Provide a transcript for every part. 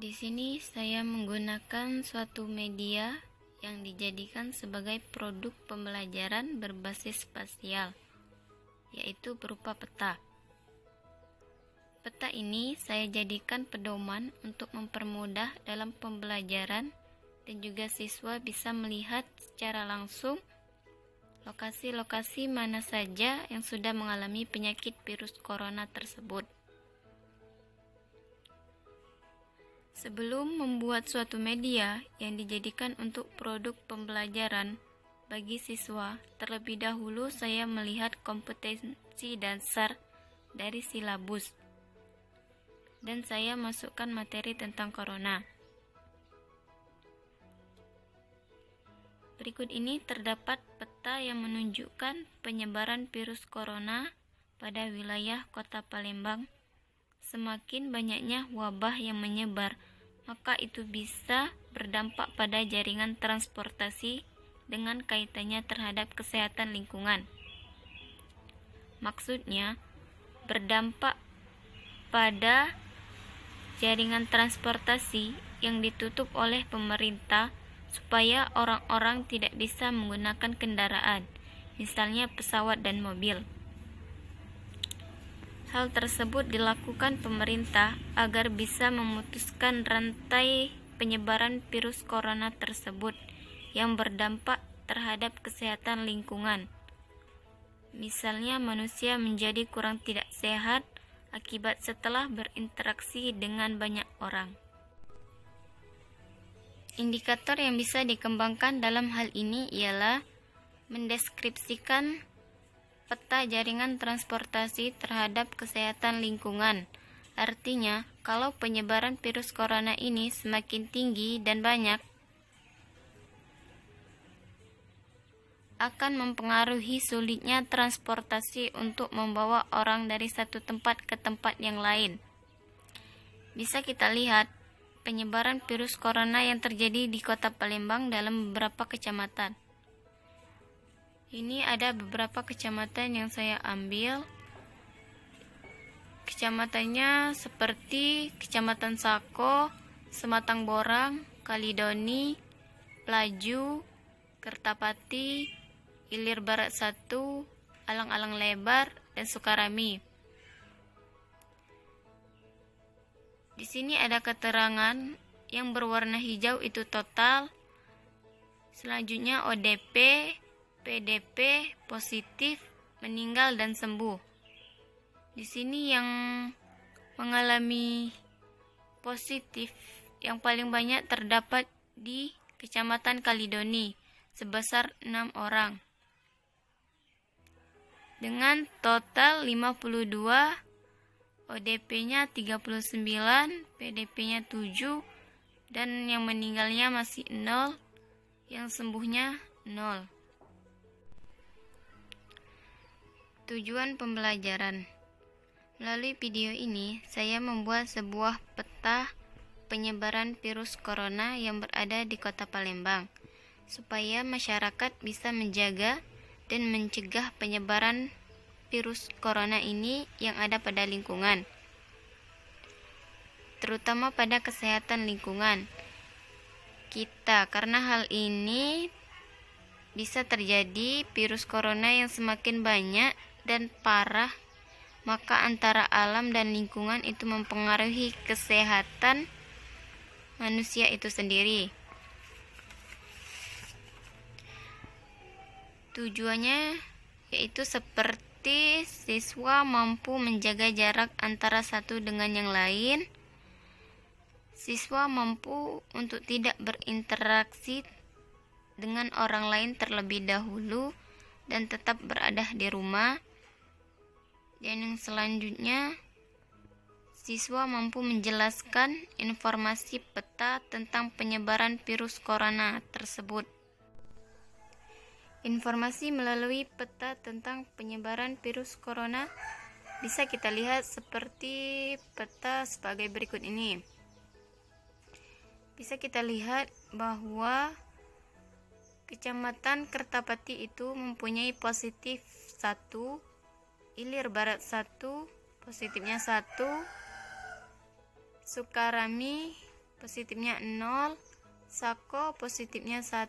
Di sini saya menggunakan suatu media yang dijadikan sebagai produk pembelajaran berbasis spasial, yaitu berupa peta. Peta ini saya jadikan pedoman untuk mempermudah dalam pembelajaran dan juga siswa bisa melihat secara langsung lokasi-lokasi mana saja yang sudah mengalami penyakit virus corona tersebut. Sebelum membuat suatu media yang dijadikan untuk produk pembelajaran bagi siswa, terlebih dahulu saya melihat kompetensi dasar dari silabus dan saya masukkan materi tentang corona. Berikut ini terdapat peta yang menunjukkan penyebaran virus corona pada wilayah Kota Palembang. Semakin banyaknya wabah yang menyebar, maka itu bisa berdampak pada jaringan transportasi dengan kaitannya terhadap kesehatan lingkungan. Maksudnya, berdampak pada jaringan transportasi yang ditutup oleh pemerintah supaya orang-orang tidak bisa menggunakan kendaraan, misalnya pesawat dan mobil. Hal tersebut dilakukan pemerintah agar bisa memutuskan rantai penyebaran virus corona tersebut yang berdampak terhadap kesehatan lingkungan. Misalnya manusia menjadi kurang tidak sehat akibat setelah berinteraksi dengan banyak orang. Indikator yang bisa dikembangkan dalam hal ini ialah mendeskripsikan peta jaringan transportasi terhadap kesehatan lingkungan. Artinya, kalau penyebaran virus corona ini semakin tinggi dan banyak, akan mempengaruhi sulitnya transportasi untuk membawa orang dari satu tempat ke tempat yang lain. Bisa kita lihat penyebaran virus corona yang terjadi di Kota Palembang dalam beberapa kecamatan. Ini ada beberapa kecamatan yang saya ambil. Kecamatannya seperti Kecamatan Sako, Sematang Borang, Kalidoni, Pelaju, Kertapati, Ilir Barat 1, Alang-alang Lebar, dan Sukarami. Di sini ada keterangan yang berwarna hijau itu total. Selanjutnya ODP, PDP, positif, meninggal, dan sembuh. Di sini yang mengalami positif yang paling banyak terdapat di Kecamatan Kalidoni sebesar 6 orang. Dengan total 52, ODP-nya 39, PDP-nya 7, dan yang meninggalnya masih 0, yang sembuhnya 0. Tujuan pembelajaran. Melalui video ini, saya membuat sebuah peta penyebaran virus corona yang berada di Kota Palembang, supaya masyarakat bisa menjaga dan mencegah penyebaran virus corona ini yang ada pada lingkungan, terutama pada kesehatan lingkungan kita, karena hal ini bisa terjadi virus corona yang semakin banyak dan parah, maka antara alam dan lingkungan itu mempengaruhi kesehatan manusia itu sendiri. Tujuannya yaitu seperti siswa mampu menjaga jarak antara satu dengan yang lain, siswa mampu untuk tidak berinteraksi dengan orang lain terlebih dahulu dan tetap berada di rumah. Dan yang selanjutnya, siswa mampu menjelaskan informasi peta tentang penyebaran virus corona tersebut. Informasi melalui peta tentang penyebaran virus corona bisa kita lihat seperti peta sebagai berikut ini. Bisa kita lihat bahwa Kecamatan Kertapati itu mempunyai positif 1, Ilir Barat 1, positifnya 1, Sukarami positifnya 0, Sako positifnya 1,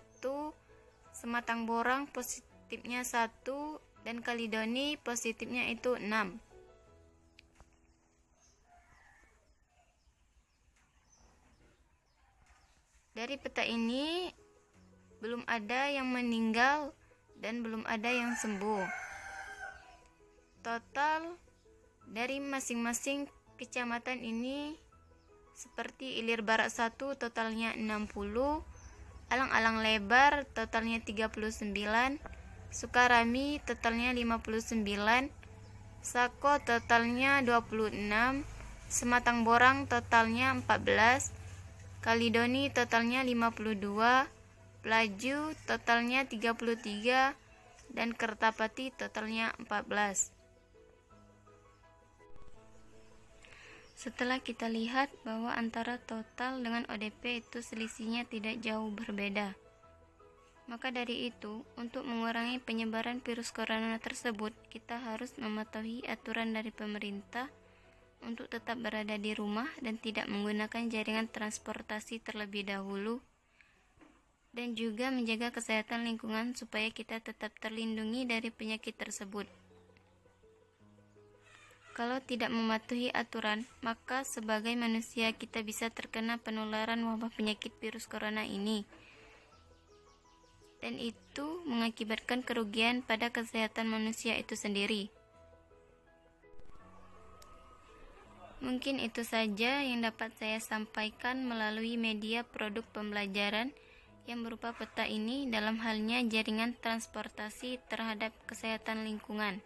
Sematang Borang positifnya 1, dan Kaledoni positifnya itu 6. Dari peta ini belum ada yang meninggal dan belum ada yang sembuh. Total dari masing-masing kecamatan ini seperti Ilir Barat 1 totalnya 60, Alang-Alang Lebar totalnya 39, Sukarami totalnya 59, Sako totalnya 26, Sematang Borang totalnya 14, Kaledoni totalnya 52, Pelaju totalnya 33, dan Kertapati totalnya 14. Setelah kita lihat bahwa antara total dengan ODP itu selisihnya tidak jauh berbeda. Maka dari itu, untuk mengurangi penyebaran virus corona tersebut, kita harus mematuhi aturan dari pemerintah untuk tetap berada di rumah dan tidak menggunakan jaringan transportasi terlebih dahulu, dan juga menjaga kesehatan lingkungan supaya kita tetap terlindungi dari penyakit tersebut. Kalau tidak mematuhi aturan, maka sebagai manusia kita bisa terkena penularan wabah penyakit virus corona ini, dan itu mengakibatkan kerugian pada kesehatan manusia itu sendiri. Mungkin itu saja yang dapat saya sampaikan melalui media produk pembelajaran yang berupa peta ini dalam halnya jaringan transportasi terhadap kesehatan lingkungan.